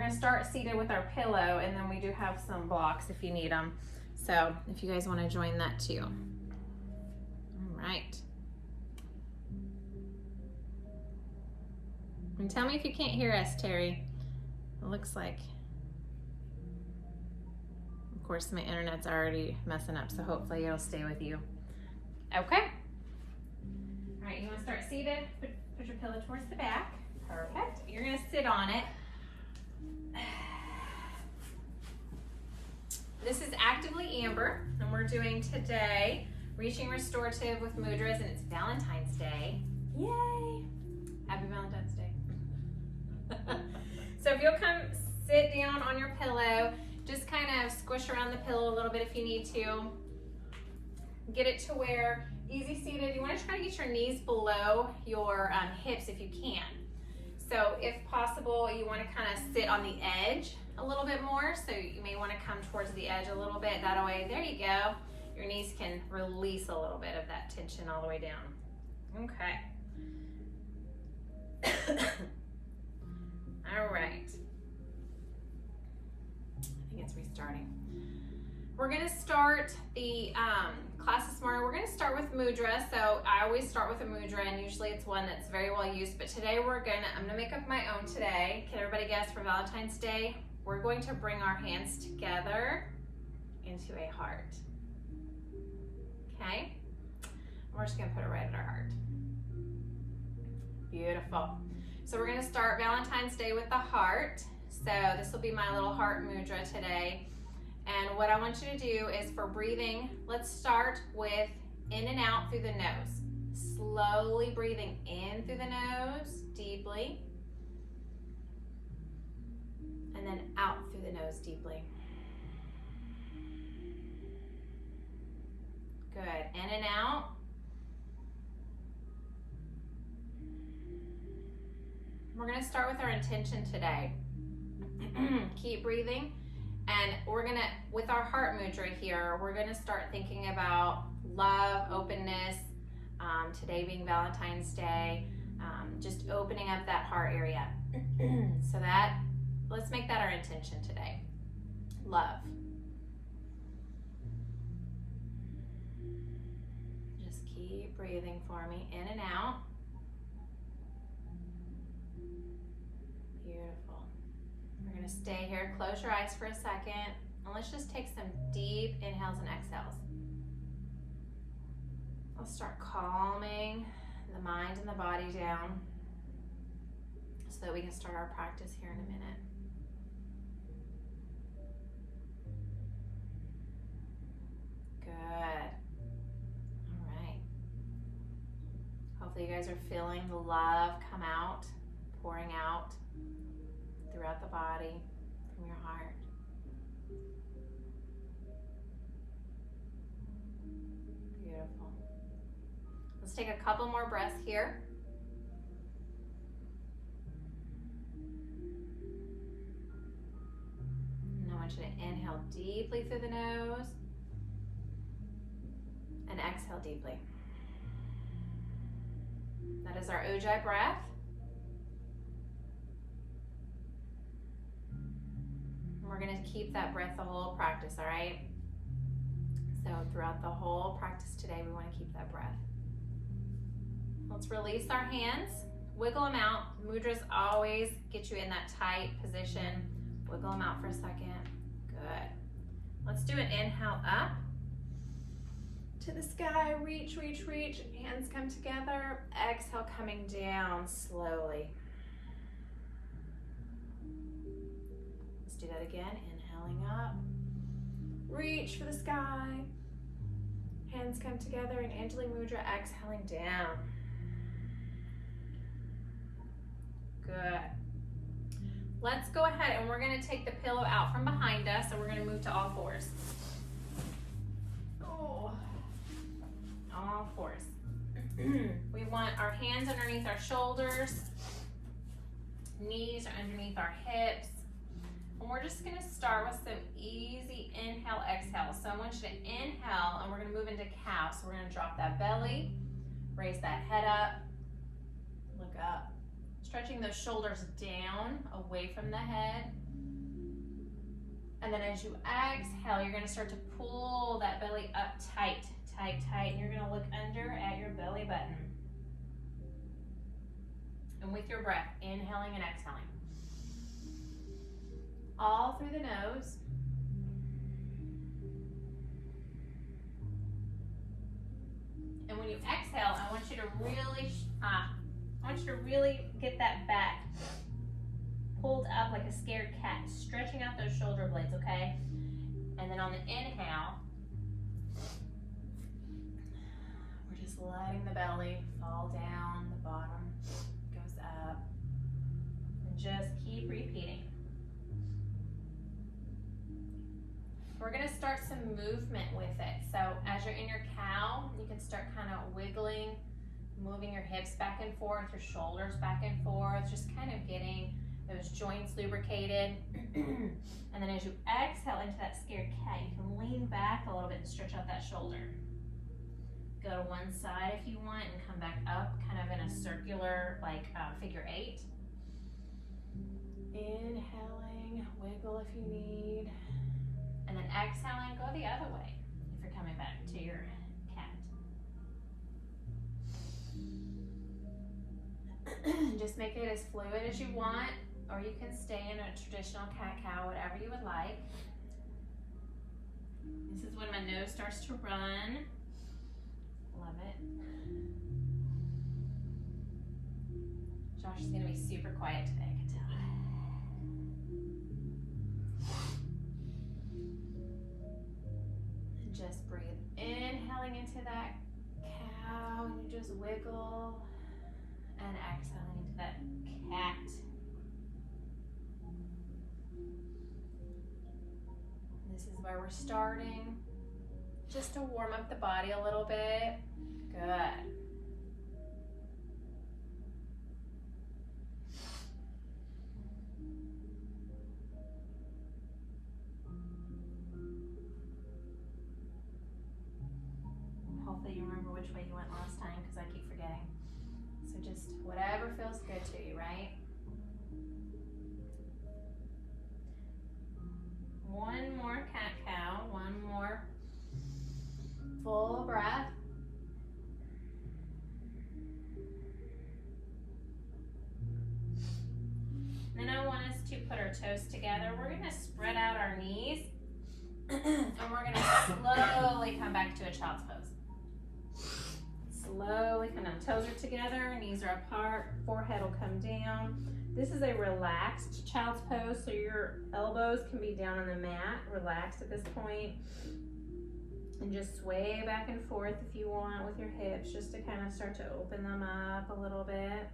gonna start seated with our pillow, and then we do have some blocks if you need them. So if you guys wanna join that too. All right. And tell me if you can't hear us, Terry. It looks like, of course, my internet's already messing up, so hopefully it'll stay with you. Okay. All right, you wanna start seated? Put your pillow towards the back. Perfect. You're gonna sit on it. This is Actively Amber, and we're doing today Reaching Restorative with Mudras, and it's Valentine's Day. Yay! Happy Valentine's Day. So if you'll come sit down on your pillow, just kind of squish around the pillow a little bit if you need to. Get it to where easy seated. You want to try to get your knees below your hips if you can. So if possible, you want to kind of sit on the edge a little bit more. So you may want to come towards the edge a little bit. That way, there you go. Your knees can release a little bit of that tension all the way down. Okay. All right. I think it's restarting. We're going to start the class this morning. We're going to start with mudra. So I always start with a mudra, and usually it's one that's very well used. But today I'm going to make up my own today. Can everybody guess for Valentine's Day? We're going to bring our hands together into a heart. Okay? We're just going to put it right at our heart. Beautiful. So we're going to start Valentine's Day with the heart. So this will be my little heart mudra today. And what I want you to do is for breathing, let's start with in and out through the nose. Slowly breathing in through the nose, deeply. And then out through the nose, deeply. Good. In and out. We're going to start with our intention today. Keep breathing. And we're going to, with our heart mudra here, we're going to start thinking about love, openness, today being Valentine's Day, just opening up that heart area. So let's make that our intention today. Love. Just keep breathing for me, in and out. Beautiful. We're going to stay here. Close your eyes for a second. And let's just take some deep inhales and exhales. Let's start calming the mind and the body down so that we can start our practice here in a minute. Good. All right. Hopefully you guys are feeling the love come out, pouring out throughout the body, from your heart. Beautiful. Let's take a couple more breaths here. And I want you to inhale deeply through the nose and exhale deeply. That is our Ujjayi breath. We're going to keep that breath the whole practice, all right? So throughout the whole practice today, we want to keep that breath. Let's release our hands, wiggle them out. Mudras always get you in that tight position. Wiggle them out for a second. Good. Let's do an inhale up to the sky. Reach, reach, reach. Hands come together. Exhale, coming down slowly. Do that again, inhaling up, reach for the sky, hands come together in Anjali Mudra, exhaling down. Good. Let's go ahead and we're going to take the pillow out from behind us and we're going to move to all fours. Oh, all fours. We want our hands underneath our shoulders, knees are underneath our hips. And we're just going to start with some easy inhale, exhale. So I want you to inhale, and we're going to move into cow. So we're going to drop that belly, raise that head up, look up. Stretching those shoulders down, away from the head. And then as you exhale, you're gonna start to pull that belly up tight, tight, tight, and you're gonna look under at your belly button. And with your breath, inhaling and exhaling. All through the nose. And when you exhale, I want you to really get that back pulled up like a scared cat, stretching out those shoulder blades, okay? And then on the inhale, we're just letting the belly fall down, the bottom goes up, and just keep repeating. We're gonna start some movement with it. So as you're in your cow, you can start kind of wiggling, moving your hips back and forth, your shoulders back and forth, just kind of getting those joints lubricated. And then as you exhale into that scared cat, you can lean back a little bit and stretch out that shoulder. Go to one side if you want and come back up, kind of in a circular, like figure 8. Inhaling, wiggle if you need. And then exhaling, go the other way if you're coming back to your cat. Just make it as fluid as you want, or you can stay in a traditional cat-cow, whatever you would like. This is when my nose starts to run. Love it. Josh is gonna be super quiet today, I can tell. Just breathe, inhaling into that cow, and you just wiggle, and exhaling into that cat. This is where we're starting, just to warm up the body a little bit. Good. Hopefully you remember which way you went last time, because I keep forgetting. So just whatever feels good to you, right? One more cat-cow, one more full breath. Then I want us to put our toes together. We're gonna spread out our knees and we're gonna slowly come back to a child's pose. Slowly come down. Toes are together, knees are apart, forehead will come down. This is a relaxed child's pose, so your elbows can be down on the mat, relaxed at this point. And just sway back and forth if you want with your hips, just to kind of start to open them up a little bit.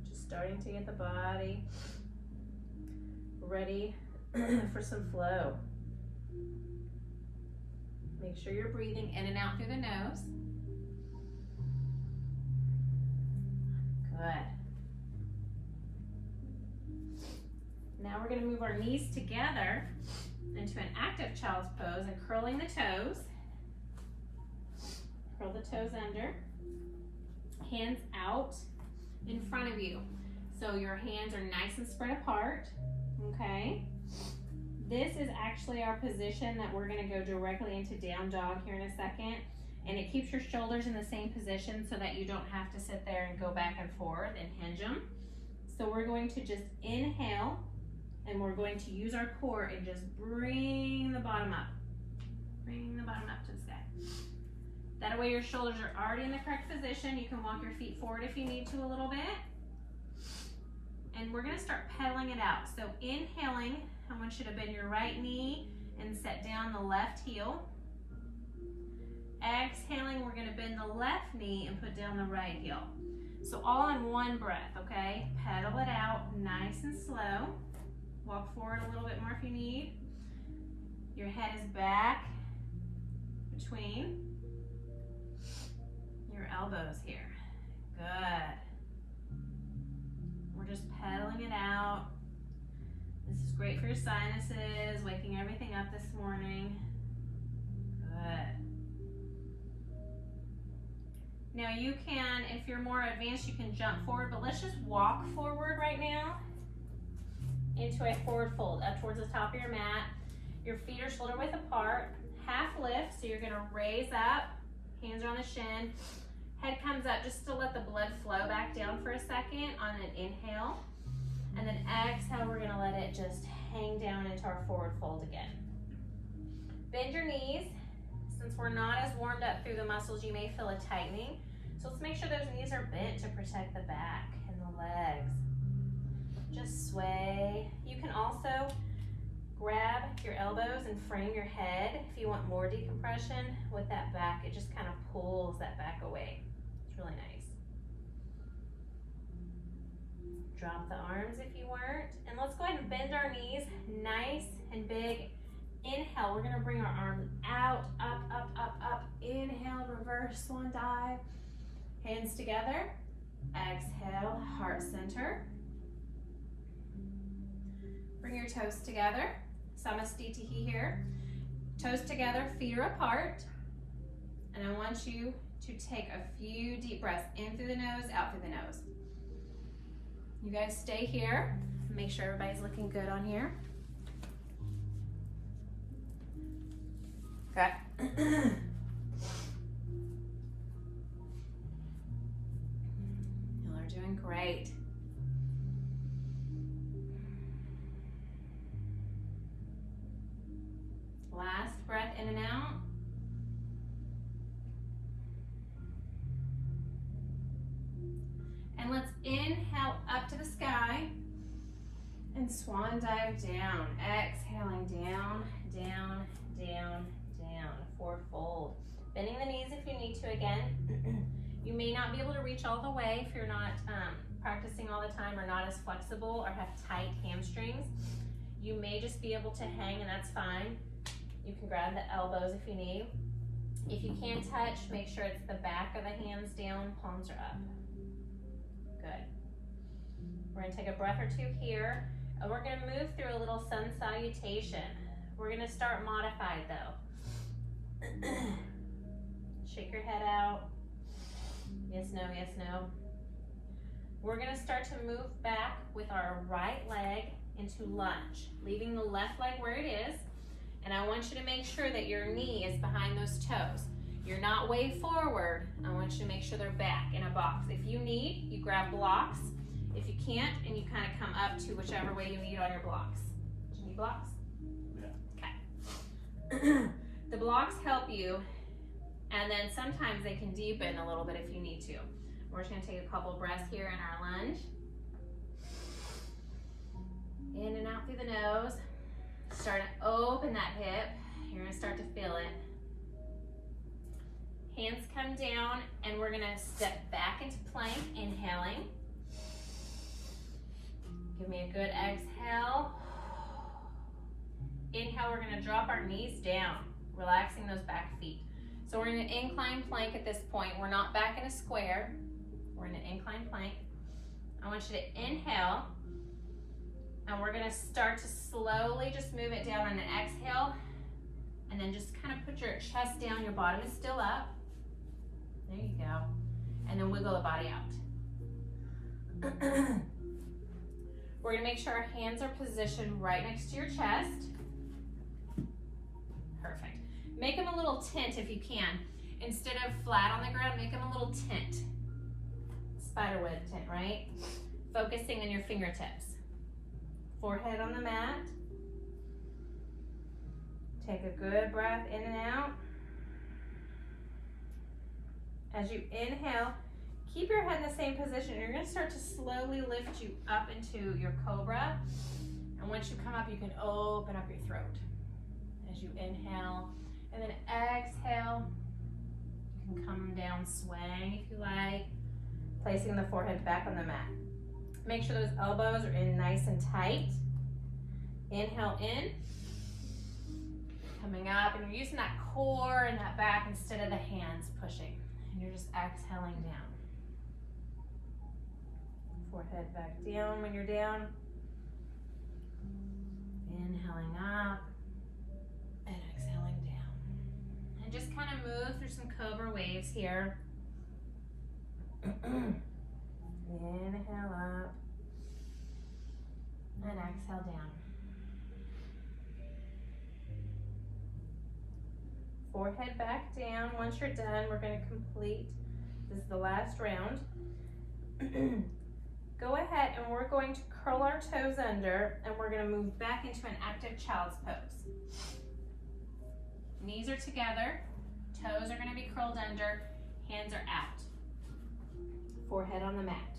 Just starting to get the body ready for some flow. Make sure you're breathing in and out through the nose. Good. Now we're going to move our knees together into an active child's pose and curling the toes. Curl the toes under. Hands out in front of you. So your hands are nice and spread apart. Okay. This is actually our position that we're going to go directly into down dog here in a second. And it keeps your shoulders in the same position so that you don't have to sit there and go back and forth and hinge them. So we're going to just inhale, and we're going to use our core and just bring the bottom up. Bring the bottom up to the sky. That way your shoulders are already in the correct position. You can walk your feet forward if you need to a little bit. And we're going to start pedaling it out. So inhaling, I want you to bend your right knee and set down the left heel. Exhaling, we're going to bend the left knee and put down the right heel. So all in one breath, okay? Pedal it out nice and slow. Walk forward a little bit more if you need. Your head is back between your elbows here. Good. We're just pedaling it out. This is great for your sinuses, waking everything up this morning. Good. Now you can, if you're more advanced, you can jump forward, but let's just walk forward right now into a forward fold up towards the top of your mat. Your feet are shoulder width apart, half lift, so you're gonna raise up, hands are on the shin, head comes up just to let the blood flow back down for a second on an inhale, and then exhale, we're gonna let it just hang down into our forward fold again. Bend your knees. Since we're not as warmed up through the muscles, you may feel a tightening. So let's make sure those knees are bent to protect the back and the legs. Just sway. You can also grab your elbows and frame your head if you want more decompression with that back. It just kind of pulls that back away. It's really nice. Drop the arms if you weren't. And let's go ahead and bend our knees nice and big. Inhale, we're gonna bring our arms out, up, up, up, up. Inhale, reverse swan dive. Hands together. Exhale, heart center. Bring your toes together. Samastitihi here. Toes together, feet are apart. And I want you to take a few deep breaths in through the nose, out through the nose. You guys stay here. Make sure everybody's looking good on here. Okay. You are doing great. Last breath in and out. And let's inhale up to the sky and swan dive down. Exhaling down, down, down, down. Forward fold. Bending the knees if you need to again. You may not be able to reach all the way if you're not practicing all the time or not as flexible or have tight hamstrings. You may just be able to hang, and that's fine. You can grab the elbows if you need. If you can't touch, make sure it's the back of the hands down, palms are up. Good. We're gonna take a breath or two here, and we're gonna move through a little sun salutation. We're gonna start modified though. Shake your head out. Yes, no, yes, no. We're gonna start to move back with our right leg into lunge, leaving the left leg where it is. And I want you to make sure that your knee is behind those toes. You're not way forward. I want you to make sure they're back in a box. If you need, you grab blocks. If you can't, and you kind of come up to whichever way you need on your blocks. Do you need blocks? Yeah. Okay. The blocks help you, and then sometimes they can deepen a little bit if you need to. We're just gonna take a couple breaths here in our lunge. In and out through the nose. Start to open that hip. You're gonna start to feel it. Hands come down, and we're gonna step back into plank, inhaling. Give me a good exhale. Inhale, we're gonna drop our knees down, relaxing those back feet. So we're in an incline plank at this point. We're not back in a square. We're in an incline plank. I want you to inhale, and we're gonna start to slowly just move it down on an exhale, and then just kind of put your chest down, your bottom is still up. There you go. And then wiggle the body out. We're gonna make sure our hands are positioned right next to your chest. Perfect. Make them a little tent if you can. Instead of flat on the ground, make them a little tent. Spiderweb tent, right? Focusing on your fingertips. Forehead on the mat. Take a good breath in and out. As you inhale, keep your head in the same position. You're gonna start to slowly lift you up into your cobra. And once you come up, you can open up your throat. As you inhale, and then exhale, you can come down swaying if you like, placing the forehead back on the mat. Make sure those elbows are in nice and tight. Inhale in, coming up, and you're using that core and that back instead of the hands pushing. And you're just exhaling down. Forehead back down when you're down. Inhaling up and exhaling down. And just kind of move through some cobra waves here. Inhale up. And exhale down. Forehead back down. Once you're done, we're going to complete. This is the last round. Go ahead and we're going to curl our toes under and we're going to move back into an active child's pose. Knees are together, toes are going to be curled under, hands are out. Forehead on the mat.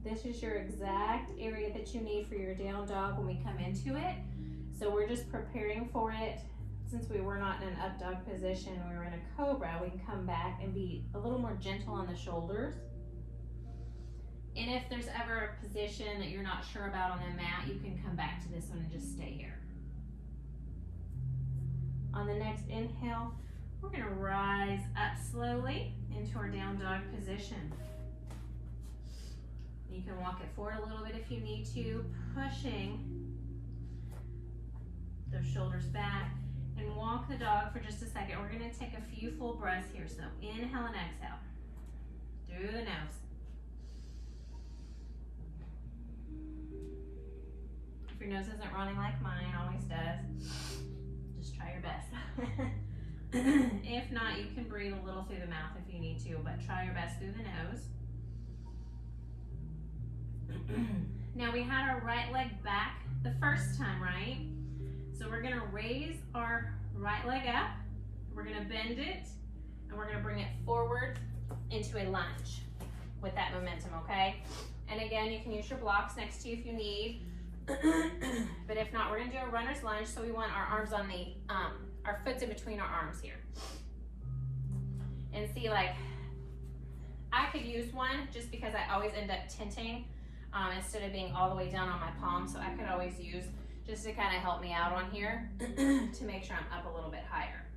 This is your exact area that you need for your down dog when we come into it. So we're just preparing for it. Since we were not in an up dog position, we were in a cobra, we can come back and be a little more gentle on the shoulders. And if there's ever a position that you're not sure about on the mat, you can come back to this one and just stay here. On the next inhale, we're going to rise up slowly into our down dog position. You can walk it forward a little bit if you need to, pushing those shoulders back, and walk the dog for just a second. We're going to take a few full breaths here. So inhale and exhale through the nose. If your nose isn't running like mine always does, just try your best. If not, you can breathe a little through the mouth if you need to, but try your best through the nose. Now we had our right leg back the first time, right? So we're gonna raise our right leg up, we're gonna bend it, and we're gonna bring it forward into a lunge with that momentum, okay? And again, you can use your blocks next to you if you need, but if not, we're gonna do a runner's lunge, so we want our arms on the, our foot's in between our arms here. And see, like, I could use one just because I always end up tenting instead of being all the way down on my palm, so I could always use just to kind of help me out on here to make sure I'm up a little bit higher.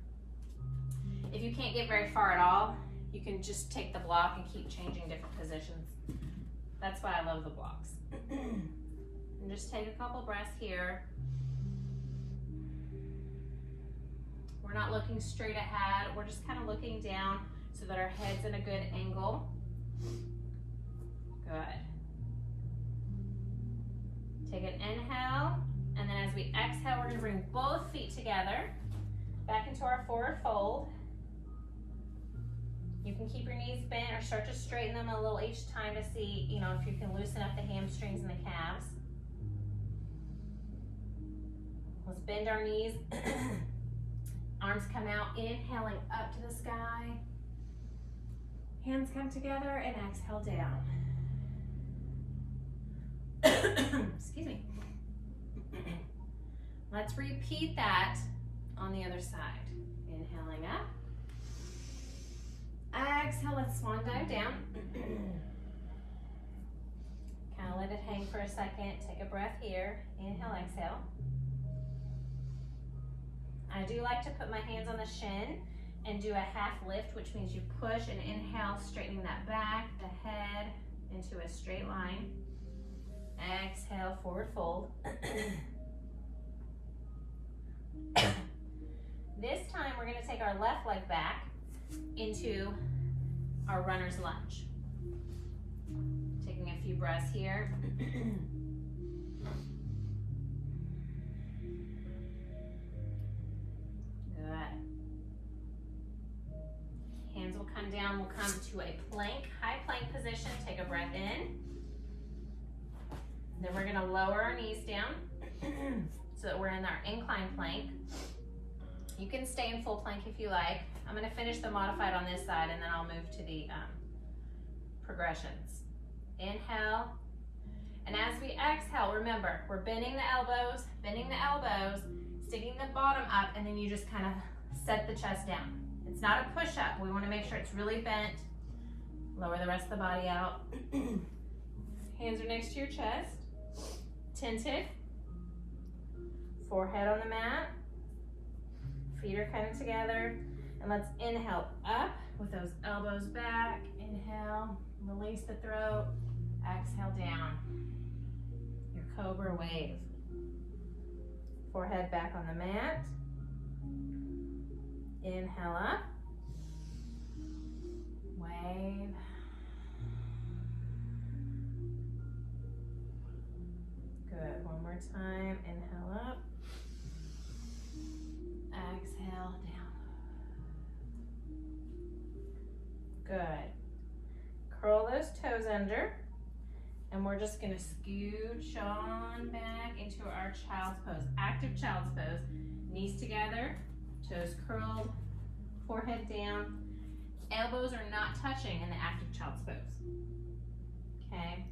If you can't get very far at all, you can just take the block and keep changing different positions. That's why I love the blocks. And just take a couple breaths here. We're not looking straight ahead, we're just kind of looking down so that our head's in a good angle. Good. Take an inhale, and then as we exhale, we're going to bring both feet together, back into our forward fold. You can keep your knees bent or start to straighten them a little each time to see, you know, if you can loosen up the hamstrings and the calves. Let's bend our knees. Arms come out, inhaling up to the sky. Hands come together and exhale down. Excuse me. Let's repeat that on the other side. Inhaling up. Exhale, let's swan dive down. Kind of let it hang for a second. Take a breath here. Inhale, exhale. I do like to put my hands on the shin and do a half lift, which means you push and inhale, straightening that back, the head into a straight line. Exhale, forward fold. This time we're going to take our left leg back into our runner's lunge. Taking a few breaths here. Good. Hands will come down, we'll come to a plank, high plank position. Take a breath in. Then we're gonna lower our knees down so that we're in our incline plank. You can stay in full plank if you like. I'm gonna finish the modified on this side and then I'll move to the progressions. Inhale. And as we exhale, remember, we're bending the elbows, sticking the bottom up, and then you just kind of set the chest down. It's not a push-up. We want to make sure it's really bent. Lower the rest of the body out. Hands are next to your chest. Tented. Forehead on the mat. Feet are kind of together. And let's inhale up with those elbows back. Inhale, release the throat. Exhale down. Your cobra wave. Forehead back on the mat. Inhale up. time. Inhale up. Exhale down. Good. Curl those toes under. And we're just gonna scooch on back into our child's pose. Active child's pose. Knees together, toes curled, forehead down. Elbows are not touching in the active child's pose. Okay?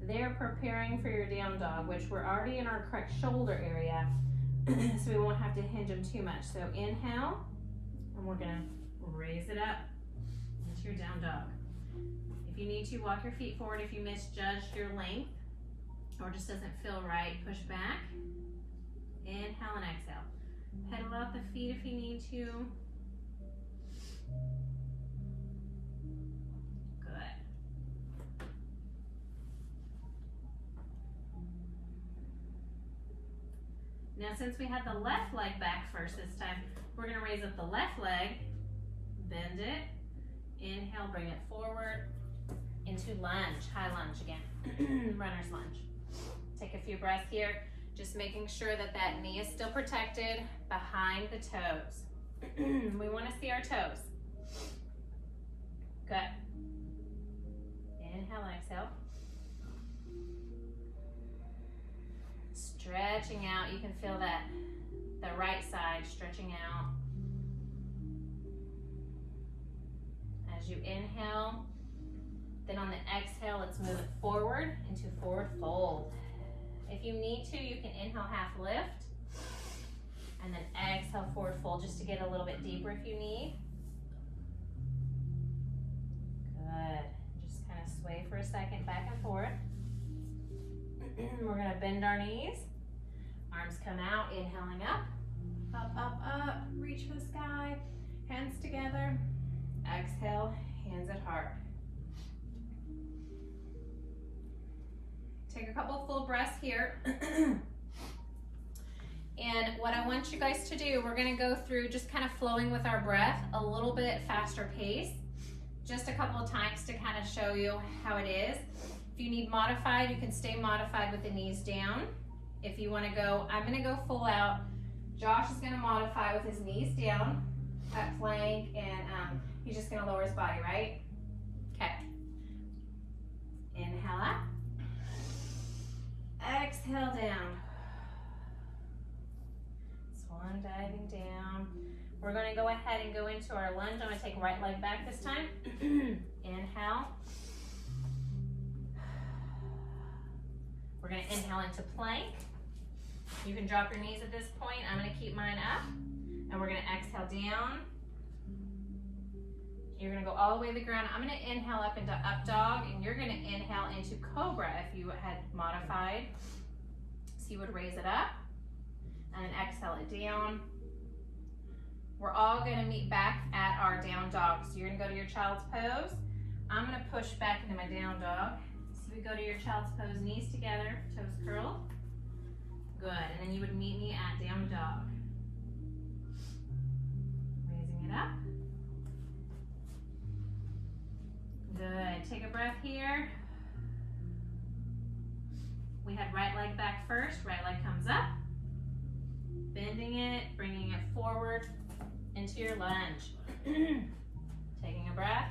They're preparing for your down dog, which we're already in our correct shoulder area, so we won't have to hinge them too much. So inhale, and we're gonna raise it up into your down dog. If you need to, walk your feet forward. If you misjudge your length or just doesn't feel right, push back. Inhale and exhale. Pedal out the feet if you need to. Good. Now, since we had the left leg back first this time, we're going to raise up the left leg, bend it, inhale, bring it forward, into lunge, high lunge again, runner's lunge. Take a few breaths here, just making sure that that knee is still protected behind the toes. We want to see our toes. Good. Inhale, exhale. Stretching out, you can feel that the right side stretching out. As you inhale, then on the exhale, let's move it forward into forward fold. If you need to, you can inhale half lift, and then exhale forward fold just to get a little bit deeper if you need. Good. Just kind of sway for a second back and forth. We're gonna bend our knees. Arms come out, inhaling up, up, up, up. Reach for the sky, hands together. Exhale, hands at heart. Take a couple full breaths here. And what I want you guys to do, we're gonna go through just kind of flowing with our breath, a little bit faster pace, just a couple of times to kind of show you how it is. If you need modified, you can stay modified with the knees down. If you wanna go, I'm gonna go full out. Josh is gonna modify with his knees down at plank, and he's just gonna lower his body, right? Okay. Inhale up. Exhale down. Swan diving down. We're going to go ahead and go into our lunge. I'm going to take right leg back this time. Inhale. We're going to inhale into plank. You can drop your knees at this point. I'm going to keep mine up. And we're going to exhale down. You're going to go all the way to the ground. I'm going to inhale up into up dog, and you're going to inhale into cobra if you had modified. So you would raise it up and then exhale it down. We're all going to meet back at our down dog. So you're going to go to your child's pose. I'm going to push back into my down dog. So we go to your child's pose, knees together, toes curled. Good. And then you would meet me at down dog. Raising it up. Good. Take a breath here. We had right leg back first. Right leg comes up. Bending it, bringing it forward into your lunge. Taking a breath.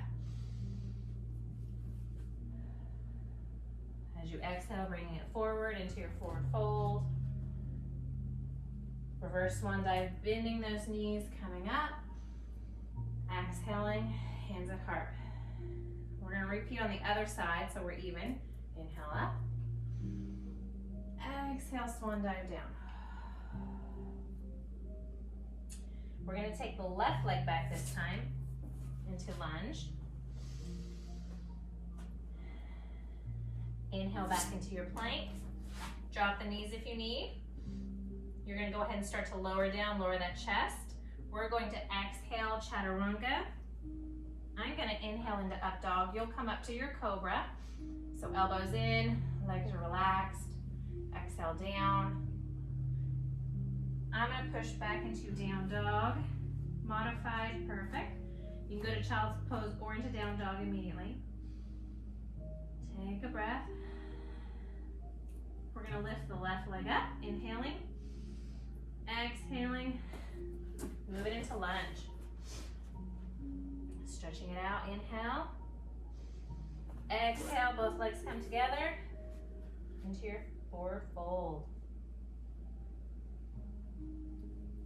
As you exhale, bringing it forward into your forward fold. Reverse swan dive, bending those knees, coming up. Exhaling, hands at heart. We're going to repeat on the other side so we're even. Inhale up. Exhale, swan dive down. We're going to take the left leg back this time into lunge. Inhale back into your plank. Drop the knees if you need. You're going to go ahead and start to lower down, lower that chest. We're going to exhale, chaturanga. I'm going to inhale into up dog. You'll come up to your cobra. So elbows in, legs are relaxed. Exhale down. I'm going to push back into down dog. Modified, perfect. You can go to child's pose or into down dog immediately. Take a breath. We're gonna lift the left leg up, inhaling, exhaling, move it into lunge. Stretching it out, inhale, exhale, both legs come together into your forward fold.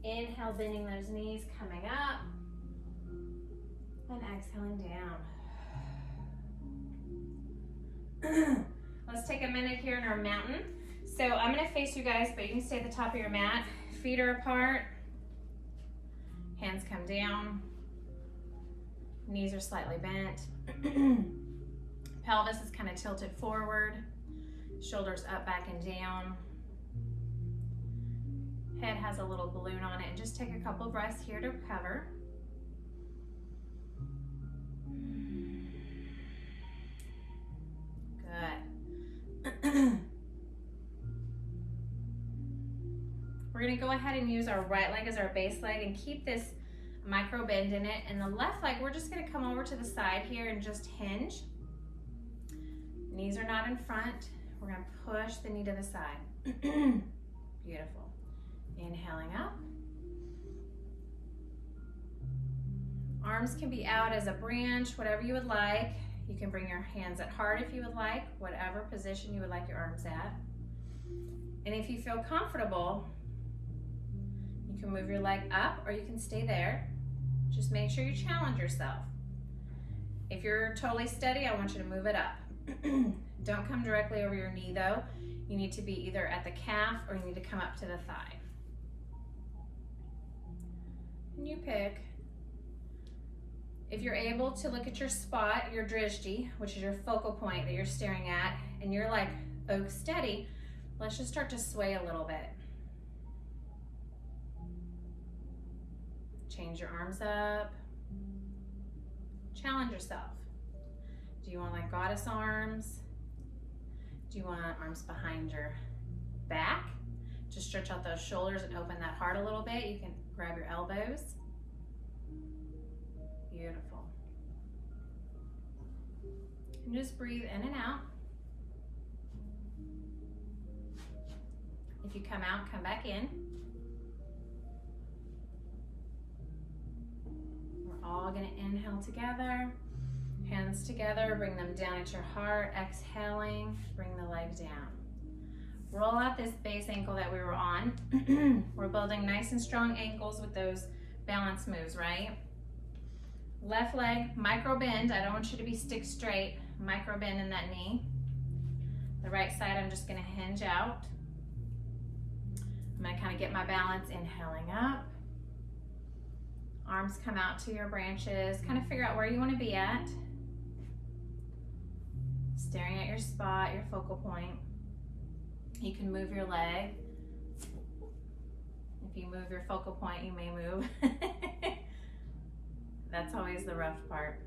Inhale, bending those knees, coming up, and exhaling down. Let's take a minute here in our mountain. So I'm gonna face you guys, but you can stay at the top of your mat. Feet are apart, hands come down, knees are slightly bent. Pelvis is kind of tilted forward, shoulders up, back, and down. Head has a little balloon on it, and just take a couple breaths here to recover. Good. We're gonna go ahead and use our right leg as our base leg and keep this micro bend in it. And the left leg, we're just gonna come over to the side here and just hinge. Knees are not in front. We're gonna push the knee to the side. Beautiful. Inhaling up. Arms can be out as a branch, whatever you would like. You can bring your hands at heart if you would like, whatever position you would like your arms at. And if you feel comfortable, you can move your leg up or you can stay there. Just make sure you challenge yourself. If you're totally steady, I want you to move it up. Don't come directly over your knee though. You need to be either at the calf or you need to come up to the thigh. And you pick. If you're able to look at your spot, your drishti, which is your focal point that you're staring at, and you're like oak steady, let's just start to sway a little bit. Change your arms up. Challenge yourself. Do you want like goddess arms? Do you want arms behind your back? Just stretch out those shoulders and open that heart a little bit. You can grab your elbows. Beautiful. And just breathe in and out. If you come out, come back in. We're all gonna inhale together. Hands together, bring them down at your heart. Exhaling, bring the leg down. Roll out this base ankle that we were on. We're building nice and strong ankles with those balance moves, right? Left leg, micro bend. I don't want you to be stick straight. Micro bend in that knee. The right side, I'm just gonna hinge out. I'm gonna kind of get my balance, inhaling up. Arms come out to your branches. Kind of figure out where you wanna be at. Staring at your spot, your focal point. You can move your leg. If you move your focal point, you may move. That's always the rough part.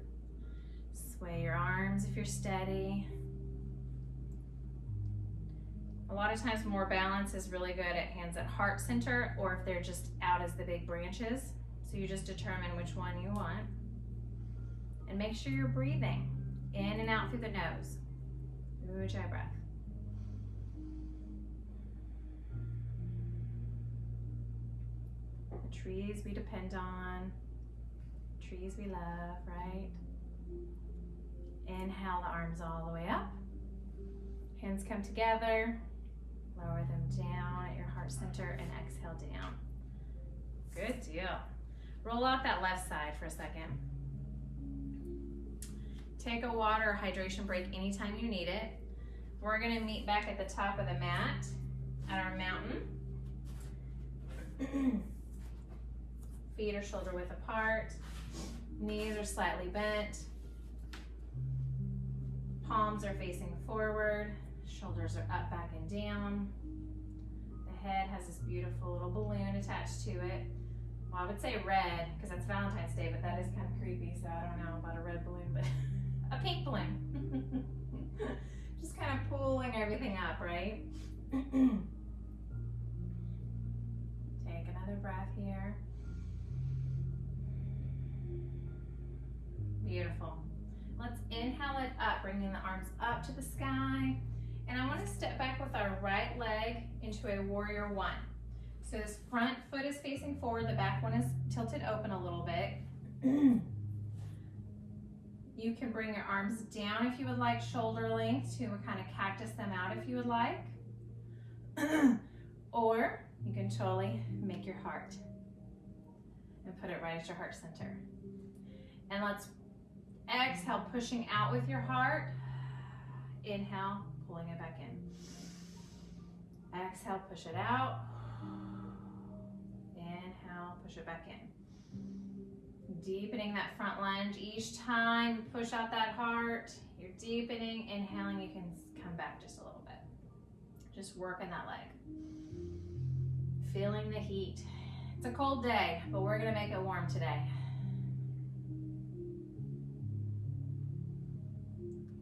Sway your arms if you're steady. A lot of times more balance is really good at hands at heart center or if they're just out as the big branches. So you just determine which one you want. And make sure you're breathing in and out through the nose. Ujjayi breath. The trees we depend on. Trees we love, right? Inhale the arms all the way up. Hands come together. Lower them down at your heart center and exhale down. Good deal. Roll out that left side for a second. Take a water or hydration break anytime you need it. We're gonna meet back at the top of the mat at our mountain. Feet are shoulder width apart. Knees are slightly bent. Palms are facing forward. Shoulders are up, back, and down. The head has this beautiful little balloon attached to it. Well, I would say red, because that's Valentine's Day, but that is kind of creepy, so I don't know about a red balloon, but a pink balloon. Just kind of pulling everything up, right? Take another breath here. Beautiful. Let's inhale it up, bringing the arms up to the sky. And I want to step back with our right leg into a warrior one. So this front foot is facing forward, the back one is tilted open a little bit. You can bring your arms down if you would like, shoulder length, to kind of cactus them out if you would like. Or you can totally make your heart and put it right at your heart center. And let's exhale, pushing out with your heart. Inhale, pulling it back in. Exhale, push it out. Inhale, push it back in. Deepening that front lunge. Each time you push out that heart, you're deepening. Inhaling, you can come back just a little bit. Just working that leg. Feeling the heat. It's a cold day, but we're gonna make it warm today.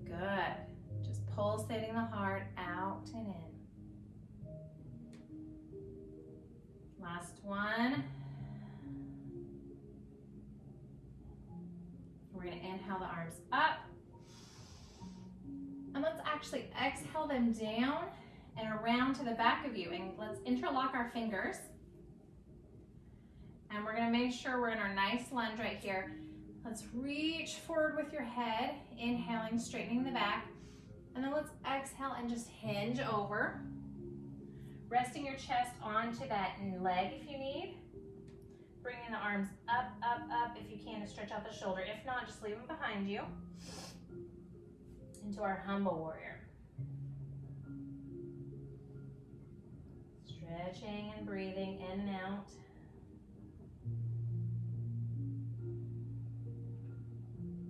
Good. Just pulsating the heart out and in. Last one. We're gonna inhale the arms up. And let's actually exhale them down and around to the back of you. And let's interlock our fingers. And we're gonna make sure we're in our nice lunge right here. Let's reach forward with your head, inhaling, straightening the back. And then let's exhale and just hinge over. Resting your chest onto that leg if you need. Bringing the arms up, up, up if you can to stretch out the shoulder. If not, just leave them behind you. Into our humble warrior. Stretching and breathing in and out.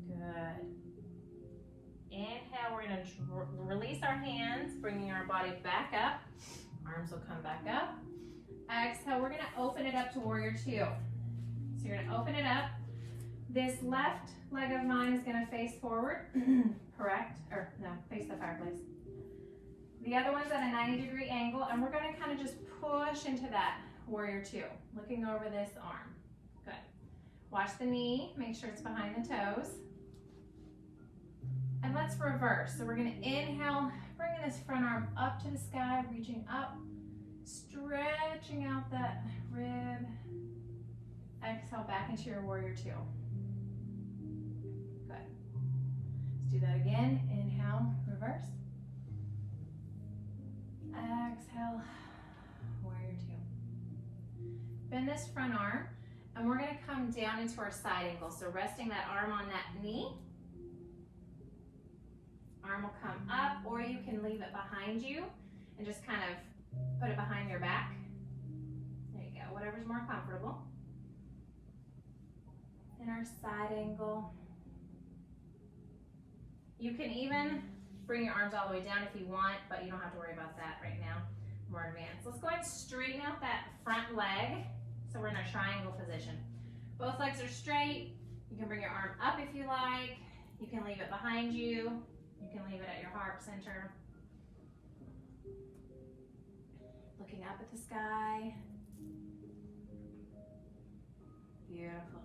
Good. Inhale, we're going to release our hands, bringing our body back up. Arms will come back up. Exhale, we're going to open it up to warrior two. So you're going to open it up. This left leg of mine is going to face forward. Correct? Or no, face the fireplace. The other one's at a 90-degree angle, and we're going to kind of just push into that warrior two, looking over this arm. Good. Watch the knee, make sure it's behind the toes. And let's reverse. So we're going to inhale, bringing this front arm up to the sky, reaching up, stretching out that rib. Exhale back into your warrior two. Good. Let's do that again. Inhale, reverse. Exhale, warrior two. Bend this front arm, and we're going to come down into our side angle. So resting that arm on that knee. Arm will come up, or you can leave it behind you and just kind of put it behind your back. There you go, whatever's more comfortable. In our side angle. You can even bring your arms all the way down if you want, but you don't have to worry about that right now. More advanced. Let's go ahead and straighten out that front leg. So we're in a triangle position. Both legs are straight. You can bring your arm up if you like. You can leave it behind you. You can leave it at your heart center. Looking up at the sky. Beautiful.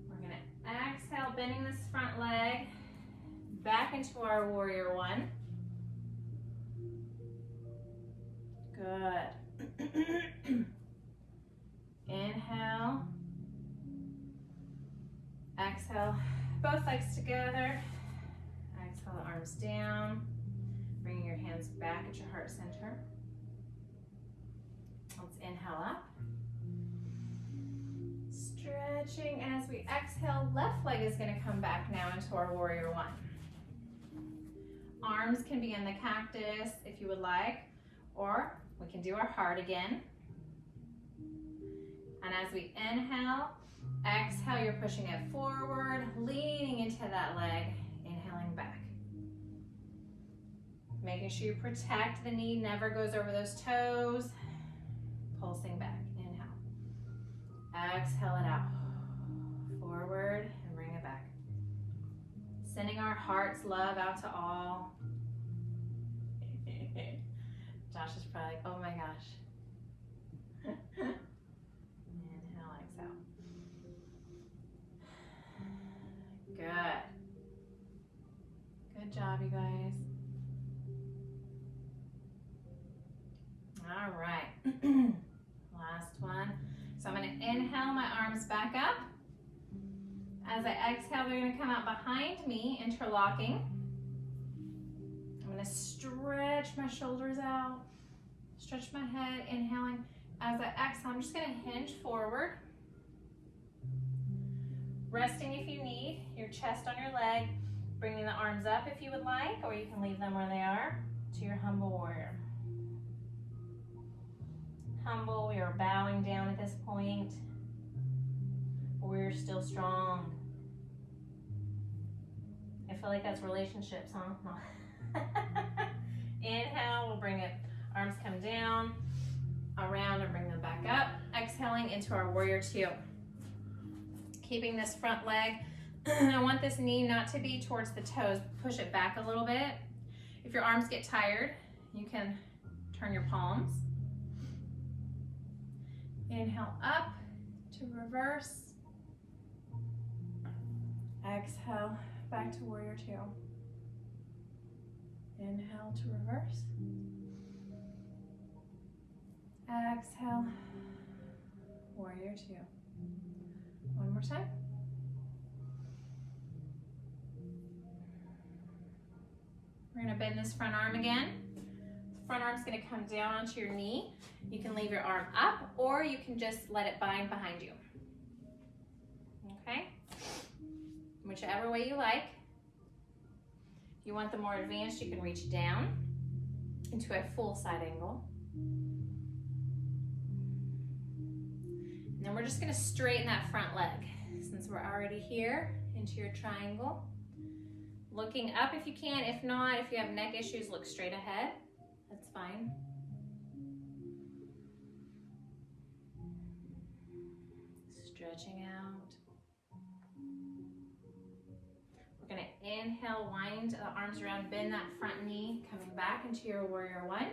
We're going to exhale, bending this front leg back into our warrior one. Good. Inhale. Exhale, both legs together. Exhale, the arms down. Bringing your hands back at your heart center. Let's inhale up. Stretching, and as we exhale, left leg is going to come back now into our warrior one. Arms can be in the cactus if you would like, or we can do our heart again. And as we inhale, exhale, you're pushing it forward, leaning into that leg, inhaling back. Making sure you protect the knee, never goes over those toes. Pulsing back, inhale. Exhale it out. Forward and bring it back. Sending our heart's love out to all. Josh is probably like, oh my gosh. Inhale, exhale. All right. Last one. So I'm going to inhale my arms back up. As I exhale, they're going to come out behind me, interlocking. I'm going to stretch my shoulders out, stretch my head, inhaling. As I exhale, I'm just going to hinge forward. Resting if you need, your chest on your leg, bringing the arms up if you would like, or you can leave them where they are, to your humble warrior. Humble, we are bowing down at this point. We're still strong. I feel like that's relationships, huh? Inhale, we'll bring it, arms come down, around and bring them back up. Exhaling into our warrior two. Keeping this front leg, I want this knee not to be towards the toes. Push it back a little bit. If your arms get tired, you can turn your palms. Inhale up to reverse. Exhale back to warrior two. Inhale to reverse. Exhale, warrior two. One more time. We're going to bend this front arm again. The front arm's going to come down onto your knee. You can leave your arm up, or you can just let it bind behind you. Okay? Whichever way you like. If you want the more advanced, you can reach down into a full side angle. And then we're just going to straighten that front leg. Since we're already here, into your triangle. Looking up if you can. If not, if you have neck issues, look straight ahead. That's fine. Stretching out. We're going to inhale, wind the arms around, bend that front knee, coming back into your warrior one.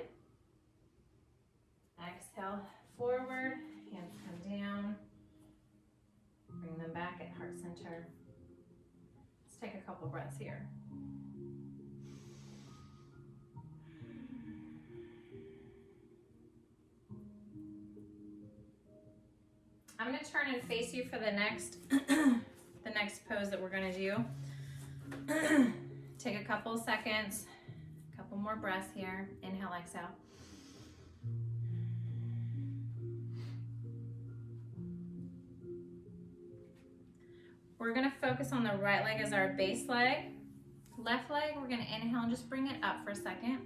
Exhale, forward, hands come down. Bring them back at heart center. Let's take a couple breaths here. I'm going to turn and face you for the next pose that we're going to do. Take a couple seconds, a couple more breaths here. Inhale, exhale. We're going to focus on the right leg as our base leg. Left leg, we're going to inhale and just bring it up for a second.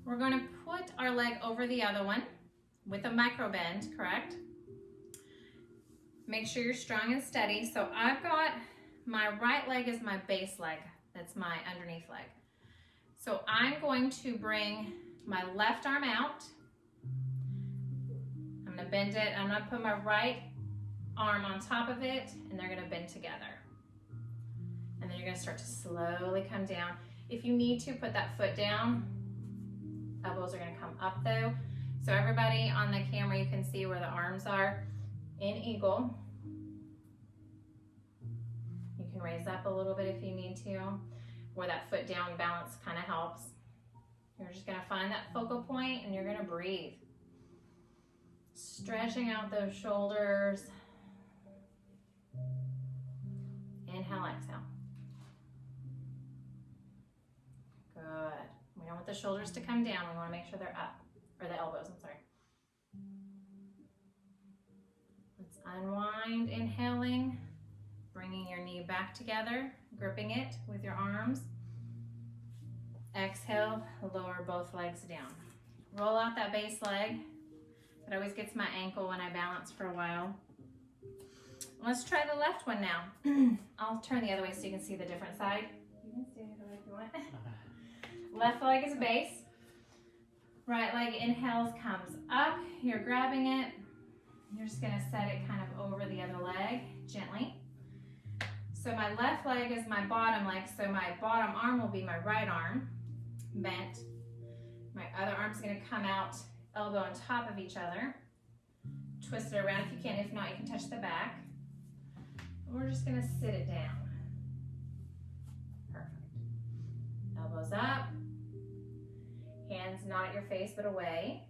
We're going to put our leg over the other one with a micro bend, correct? Make sure you're strong and steady. So I've got my right leg is my base leg. That's my underneath leg. So I'm going to bring my left arm out. I'm going to bend it. I'm going to put my right arm on top of it, and they're going to bend together. And then you're going to start to slowly come down. If you need to, put that foot down. Elbows are going to come up though. So everybody on the camera, you can see where the arms are in eagle. You can raise up a little bit if you need to, where that foot down balance kind of helps. You're just going to find that focal point and you're going to breathe. Stretching out those shoulders. Inhale, exhale. Good. We don't want the shoulders to come down. We want to make sure they're up, or the elbows, I'm sorry. Let's unwind, inhaling, bringing your knee back together, gripping it with your arms. Exhale, lower both legs down. Roll out that base leg. It always gets my ankle when I balance for a while. Let's try the left one now. I'll turn the other way so you can see the different side. You can stay the other way if you want. Left leg is base. Right leg inhales, comes up. You're grabbing it. You're just going to set it kind of over the other leg gently. So my left leg is my bottom leg. So my bottom arm will be my right arm bent. My other arm's going to come out, elbow on top of each other. Twist it around if you can. If not, you can touch the back. We're just going to sit it down. Perfect. not at your face, but away.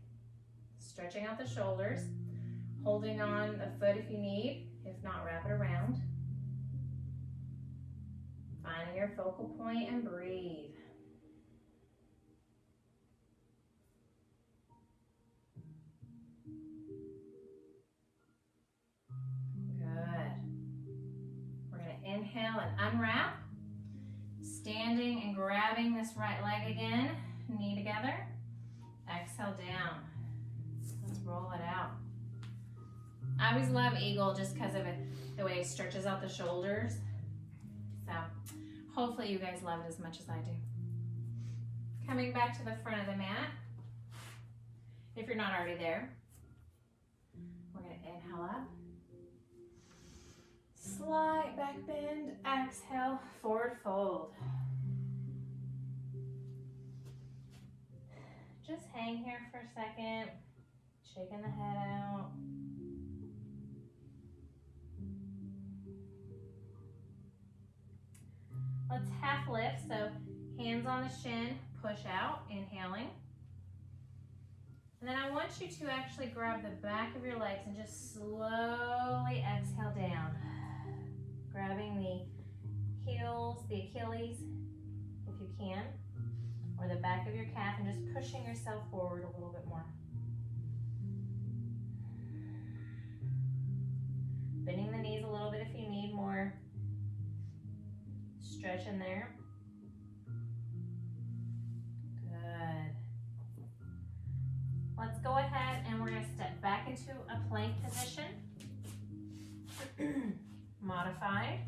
Stretching out the shoulders. Holding on the foot if you need. If not, wrap it around. Finding your focal point and breathe. Good. We're going to inhale and unwrap. Standing and grabbing this right leg again. Knee together. Exhale down. Let's roll it out. I always love eagle just because of it, the way it stretches out the shoulders. So hopefully you guys love it as much as I do. Coming back to the front of the mat. If you're not already there, we're going to inhale up. Slight back bend. Exhale, forward fold. Just hang here for a second. Shaking the head out. Let's half lift, so hands on the shin, push out, inhaling. And then I want you to actually grab the back of your legs and just slowly exhale down. Grabbing the heels, the Achilles, if you can, or the back of your calf, and just pushing yourself forward a little bit more. Bending the knees a little bit if you need more. Stretch in there. Good. Let's go ahead and we're going to step back into a plank position. Modified.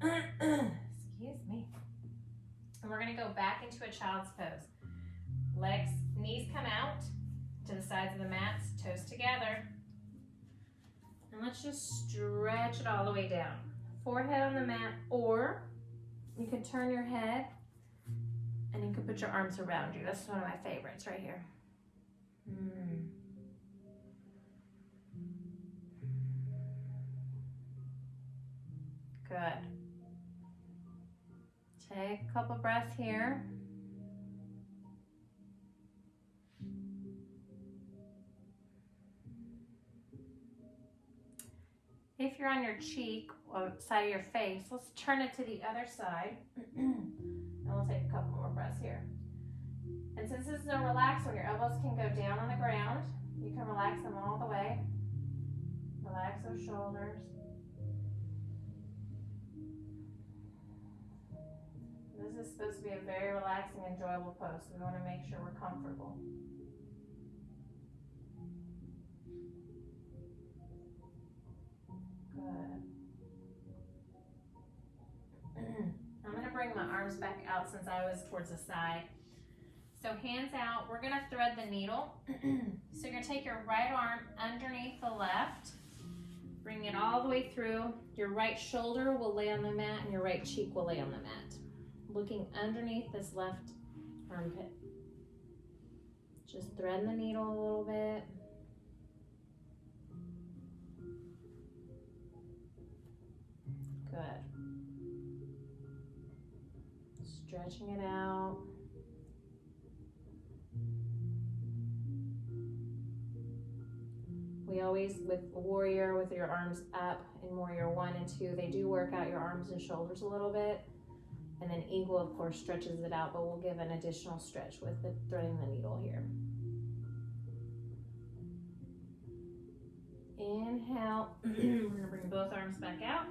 Excuse me. And we're going to go back into a child's pose. Legs, knees come out to the sides of the mats, toes together. And let's just stretch it all the way down. Forehead on the mat, or you can turn your head and you can put your arms around you. That's one of my favorites right here. Good. Take a couple breaths here. If you're on your cheek or side of your face, let's turn it to the other side. And we'll take a couple more breaths here. And since this is a relaxed one, your elbows can go down on the ground. You can relax them all the way. Relax those shoulders. This is supposed to be a very relaxing, enjoyable pose, so we want to make sure we're comfortable. Good. I'm going to bring my arms back out since I was towards the side. So hands out, we're going to thread the needle. So you're going to take your right arm underneath the left, bring it all the way through. Your right shoulder will lay on the mat and your right cheek will lay on the mat. Looking underneath this left armpit. Just thread the needle a little bit. Good. Stretching it out. We always, with Warrior, with your arms up in Warrior 1 and 2, they do work out your arms and shoulders a little bit. And then Eagle, of course, stretches it out, but we'll give an additional stretch with the threading the needle here. Inhale. We're going to bring both arms back out.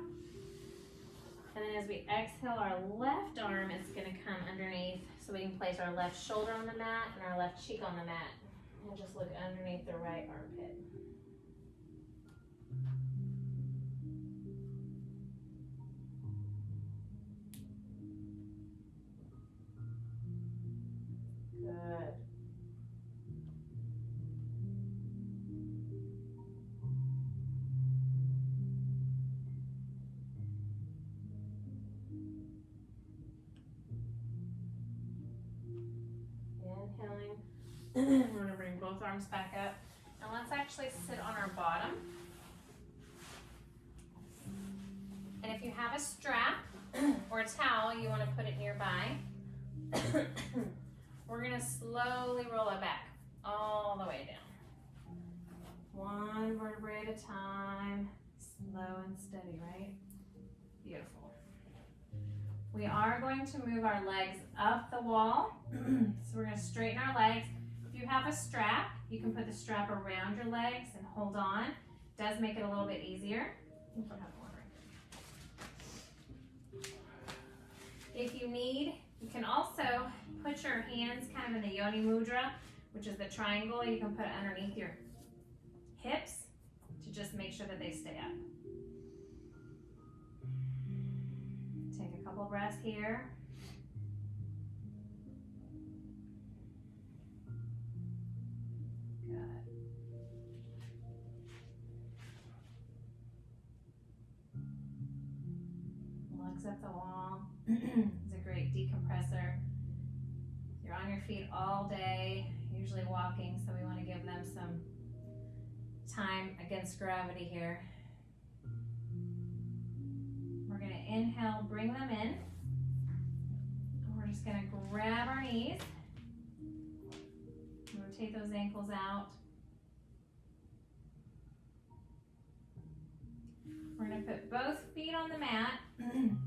And then as we exhale, our left arm is going to come underneath, so we can place our left shoulder on the mat and our left cheek on the mat. And just look underneath the right armpit. Good. Inhaling. We're going to bring both arms back up. And let's actually sit on our bottom. And if you have a strap or a towel, you want to put it nearby. We're gonna slowly roll it back all the way down. One vertebrae at a time, slow and steady, right? Beautiful. We are going to move our legs up the wall. So we're gonna straighten our legs. If you have a strap, you can put the strap around your legs and hold on. It does make it a little bit easier. If you need, you can also put your hands kind of in the yoni mudra, which is the triangle. You can put it underneath your hips to just make sure that they stay up. Take a couple breaths here. Good. Legs up the wall. It's a great decompressor. You're on your feet all day, usually walking, so we want to give them some time against gravity here. We're going to inhale, bring them in. We're just going to grab our knees, rotate those ankles out. We're going to put both feet on the mat,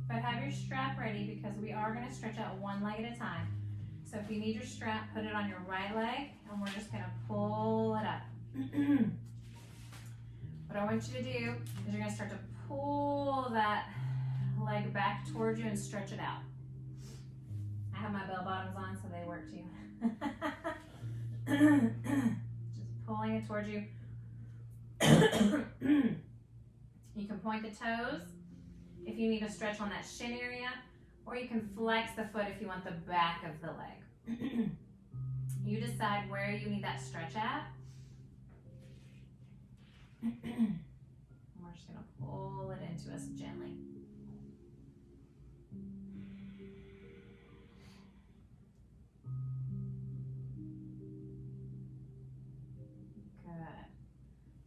but have your strap ready because we are going to stretch out one leg at a time. So if you need your strap, put it on your right leg, and we're just going to pull it up. What I want you to do is you're going to start to pull that leg back towards you and stretch it out. I have my bell bottoms on, so they work too. Just pulling it towards you. You can point the toes if you need a stretch on that shin area, or you can flex the foot if you want the back of the leg. You decide where you need that stretch at. We're just going to pull it into us gently. Good.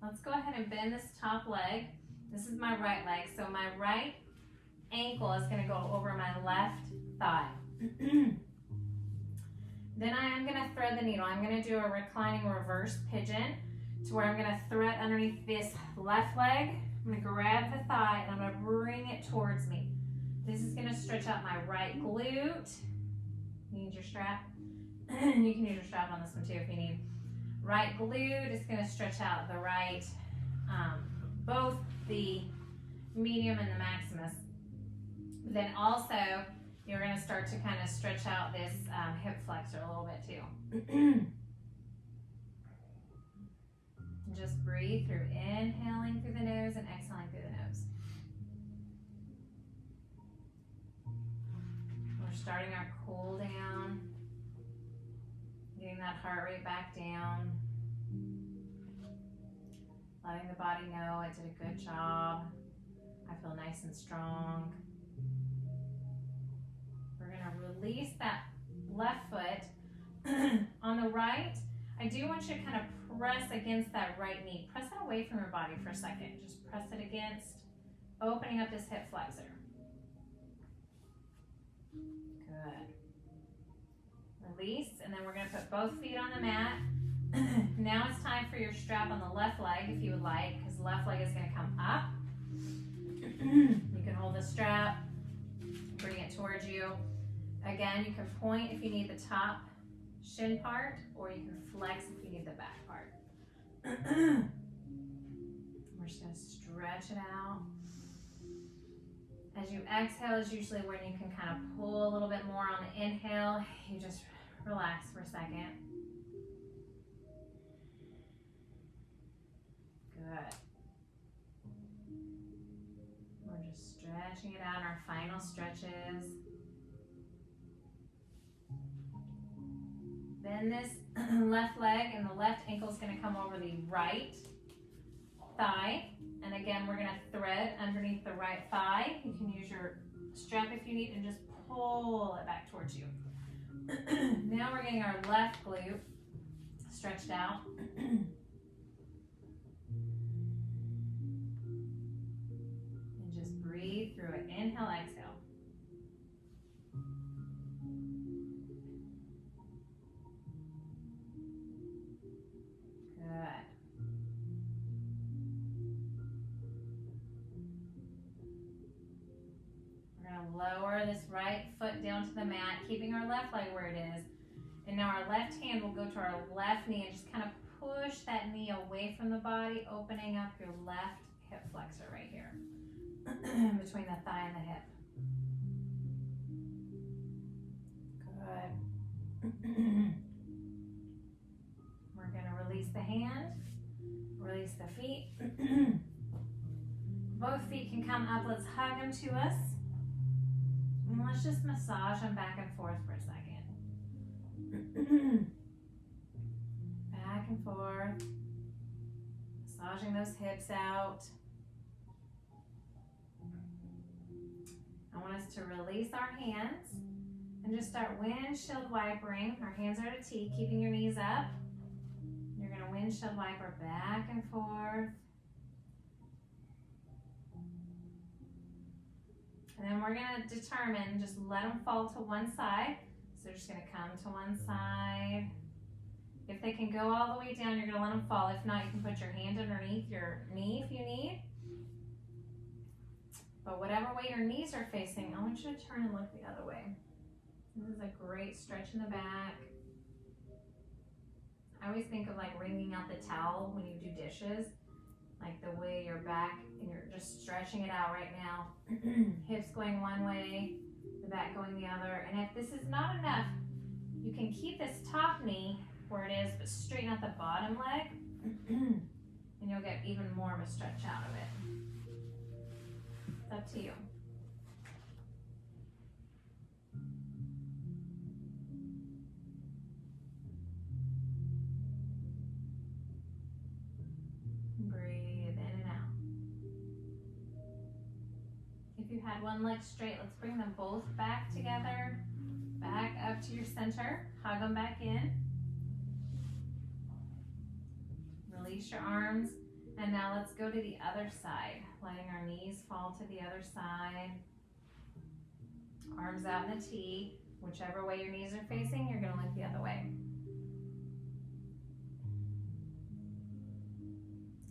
Let's go ahead and bend this top leg. This is my right leg, so my right ankle is going to go over my left thigh. Then I am going to thread the needle. I'm going to do a reclining reverse pigeon to where I'm going to thread underneath this left leg. I'm going to grab the thigh and I'm going to bring it towards me. This is going to stretch out my right glute. You need your strap? You can use your strap on this one too if you need. Right glute is going to stretch out the right, both the medium and the maximus. Then also, you're going to start to kind of stretch out this hip flexor a little bit too. Just breathe through inhaling through the nose and exhaling through the nose. We're starting our cool down, getting that heart rate back down, letting the body know it did a good job. I feel nice and strong. We're going to release that left foot. On the right, I do want you to kind of press against that right knee. Press it away from your body for a second. Just press it against, opening up this hip flexor. Good. Release, and then we're going to put both feet on the mat. Now it's time for your strap on the left leg if you would like, because the left leg is going to come up. You can hold the strap, bring it towards you. Again, you can point if you need the top shin part, or you can flex if you need the back part. We're just going to stretch it out. As you exhale is usually when you can kind of pull a little bit more on the inhale. You just relax for a second. Good. We're just stretching it out in our final stretches. Bend this left leg, and the left ankle is going to come over the right thigh. And again, we're going to thread underneath the right thigh. You can use your strap if you need and just pull it back towards you. Now we're getting our left glute stretched out. And just breathe through it. Inhale, exhale. down to the mat, keeping our left leg where it is. And now our left hand will go to our left knee and just kind of push that knee away from the body, opening up your left hip flexor right here between the thigh and the hip. Good. We're going to release the hand, release the feet. Both feet can come up. Let's hug them to us. And let's just massage them back and forth for a second. Back and forth. Massaging those hips out. I want us to release our hands and just start windshield wipering. Our hands are at a T, keeping your knees up. You're going to windshield wiper back and forth. And then we're going to determine, just let them fall to one side. So they're just going to come to one side. If they can go all the way down, you're going to let them fall. If not, you can put your hand underneath your knee if you need. But whatever way your knees are facing, I want you to turn and look the other way. This is a great stretch in the back. I always think of like wringing out the towel when you do dishes. Like the way your back, and you're just stretching it out right now. Hips going one way, the back going the other. And if this is not enough, you can keep this top knee where it is, but straighten out the bottom leg. And you'll get even more of a stretch out of it. It's up to you. If you had one leg straight, let's bring them both back together, back up to your center, hug them back in. Release your arms, and now let's go to the other side, letting our knees fall to the other side. Arms out in a T, whichever way your knees are facing, you're gonna look the other way.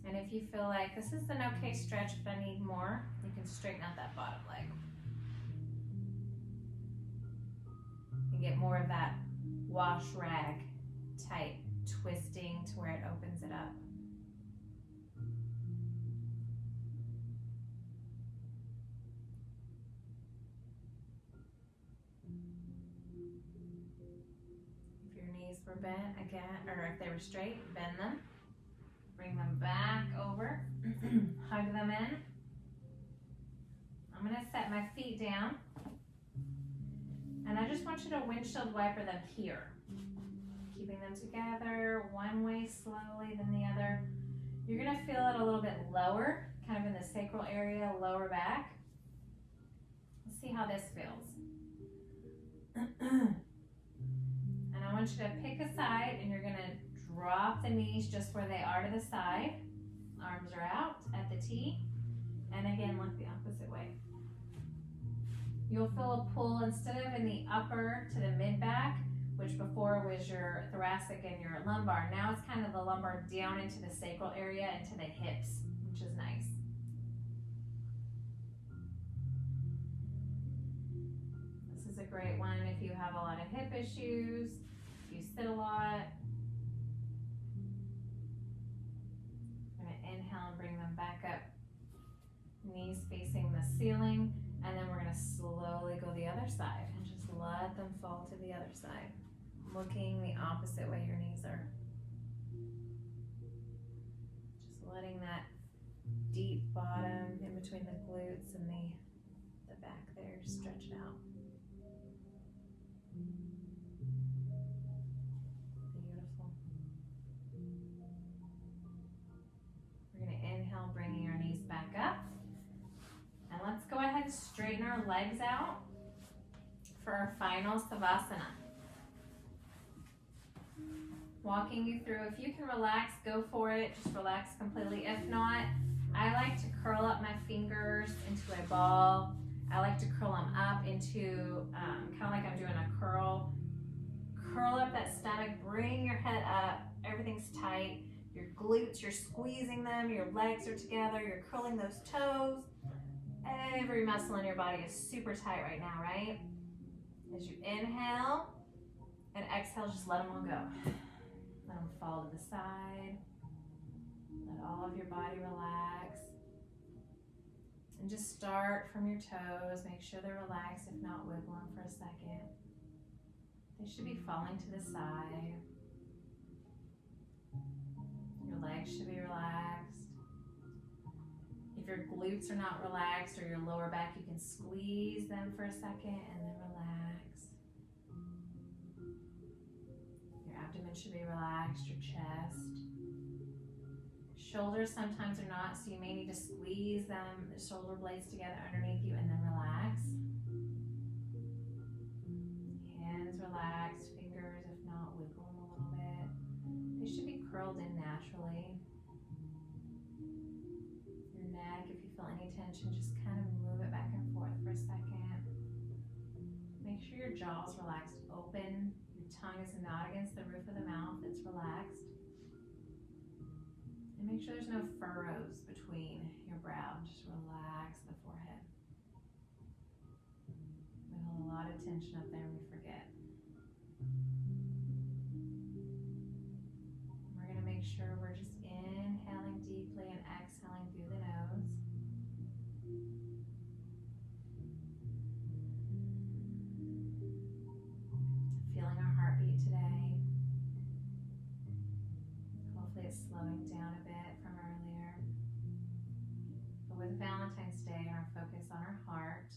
And if you feel like this is an okay stretch, but I need more, you can straighten out that bottom leg. You get more of that wash rag type twisting to where it opens it up. If your knees were bent again, or if they were straight, bend them. Bring them back over, hug them in. I'm gonna set my feet down, and I just want you to windshield wiper them here. Keeping them together, one way slowly, then the other. You're gonna feel it a little bit lower, kind of in the sacral area, lower back. Let's see how this feels. And I want you to pick a side, and you're gonna drop the knees just where they are to the side. Arms are out at the T. And again, look the opposite way. You'll feel a pull instead of in the upper to the mid-back, which before was your thoracic and your lumbar. Now it's kind of the lumbar down into the sacral area, into the hips, which is nice. This is a great one if you have a lot of hip issues, if you sit a lot. Inhale and bring them back up, knees facing the ceiling, and then we're going to slowly go the other side and just let them fall to the other side, looking the opposite way your knees are. Just letting that deep bottom in between the glutes and the back there stretch it out. Inhale, bringing our knees back up. And let's go ahead and straighten our legs out for our final Savasana. Walking you through, if you can relax, go for it. Just relax completely. If not, I like to curl up my fingers into a ball. I like to curl them up into kind of like I'm doing a curl. Curl up that stomach, bring your head up, everything's tight. Your glutes, you're squeezing them, your legs are together, you're curling those toes. Every muscle in your body is super tight right now, right? As you inhale and exhale, just let them all go. Let them fall to the side. Let all of your body relax. And just start from your toes. Make sure they're relaxed. If not, wiggle them for a second. They should be falling to the side. Your legs should be relaxed. If your glutes are not relaxed or your lower back, you can squeeze them for a second and then relax. Your abdomen should be relaxed, your chest. Shoulders sometimes are not, so you may need to squeeze them, the shoulder blades together underneath you and then relax. Hands relaxed, fingers, if not, wiggle them a little bit. They should be curled in naturally. Your neck, if you feel any tension, just kind of move it back and forth for a second. Make sure your jaw is relaxed, open. Your tongue is not against the roof of the mouth, it's relaxed. And make sure there's no furrows between your brow. Just relax the forehead. We hold a lot of tension up there and we forget. We're going to make sure we're just inhaling deeply and exhaling through the nose. Feeling our heartbeat today. Hopefully it's slowing down a bit from earlier. But with Valentine's Day and our focus on our heart,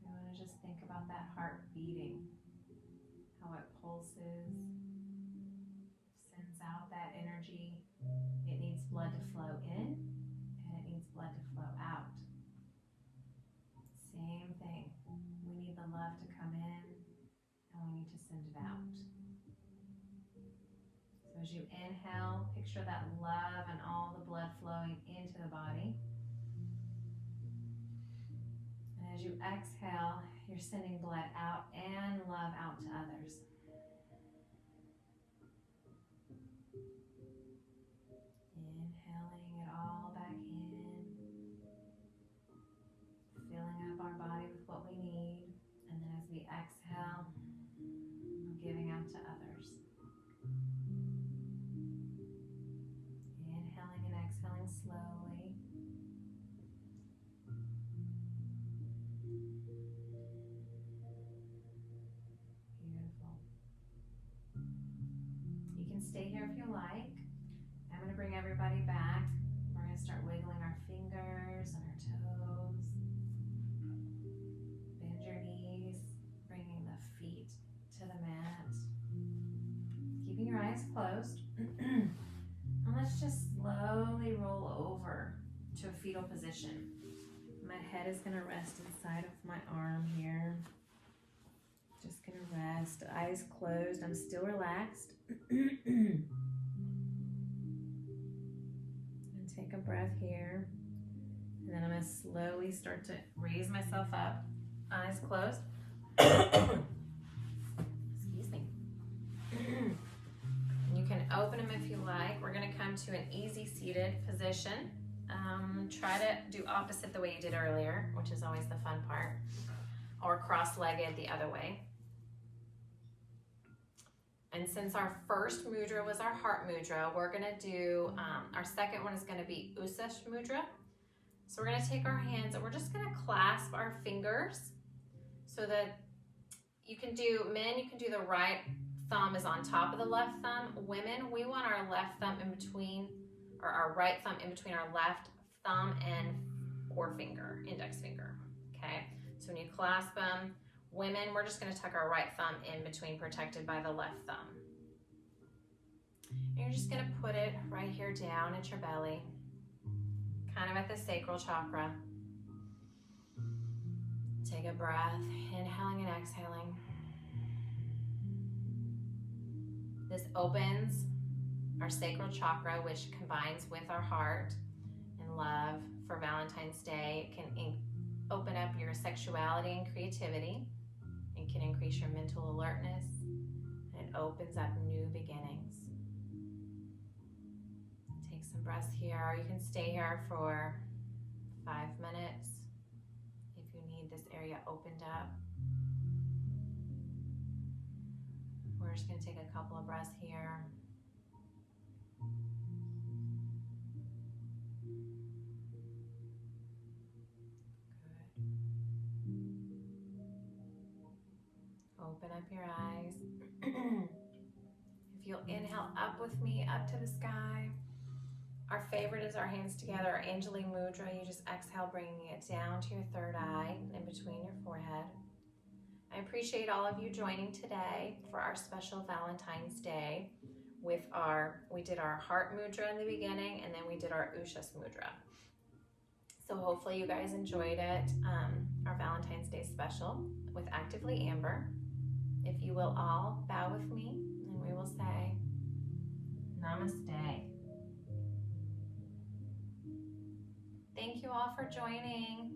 we want to just think about that heart beating, how it pulses, sends out that energy. It needs blood to flow in and it needs blood to flow out. Same thing. We need the love to come in and we need to send it out. So as you inhale, picture that love and all the blood flowing into the body. And as you exhale, you're sending blood out and love out to others. Inhaling it all back in. Filling up our body with what we need. And then as we exhale, we're giving out to others. Inhaling and exhaling slowly. Beautiful. You can stay here if you like. I'm going to bring everybody back. We're going to start wiggling our fingers and our toes. Bend your knees, bringing the feet to the mat. Keeping your eyes closed. And let's just slowly roll over to a fetal position. My head is going to rest inside of my arm here. Just going to rest, eyes closed. I'm still relaxed. And take a breath here. And then I'm going to slowly start to raise myself up. Eyes closed. Excuse me. You can open them if you like. We're going to come to an easy seated position. Try to do opposite the way you did earlier, which is always the fun part. Or cross-legged the other way. And since our first mudra was our heart mudra, we're going to do, our second one is going to be Ushas mudra. So we're going to take our hands and we're just going to clasp our fingers so that you can do, men, you can do the right thumb is on top of the left thumb. Women, we want our left thumb in between, or our right thumb in between our left thumb and forefinger, index finger, okay? So when you clasp them, women, we're just going to tuck our right thumb in between, protected by the left thumb. And you're just going to put it right here down at your belly, kind of at the sacral chakra. Take a breath, inhaling and exhaling. This opens our sacral chakra, which combines with our heart and love for Valentine's Day. It can open up your sexuality and creativity. It can increase your mental alertness, and it opens up new beginnings. Take some breaths here, or you can stay here for 5 minutes if you need this area opened up. we're just going to take a couple of breaths here. Open up your eyes. If you'll inhale up with me, up to the sky. Our favorite is our hands together, our Anjali mudra. You just exhale, bringing it down to your third eye, in between your forehead. I appreciate all of you joining today for our special Valentine's Day with we did our heart mudra in the beginning, and then we did our Ushas mudra. So hopefully you guys enjoyed it, our Valentine's Day special with Actively Amber. If you will all bow with me, and we will say Namaste. Thank you all for joining.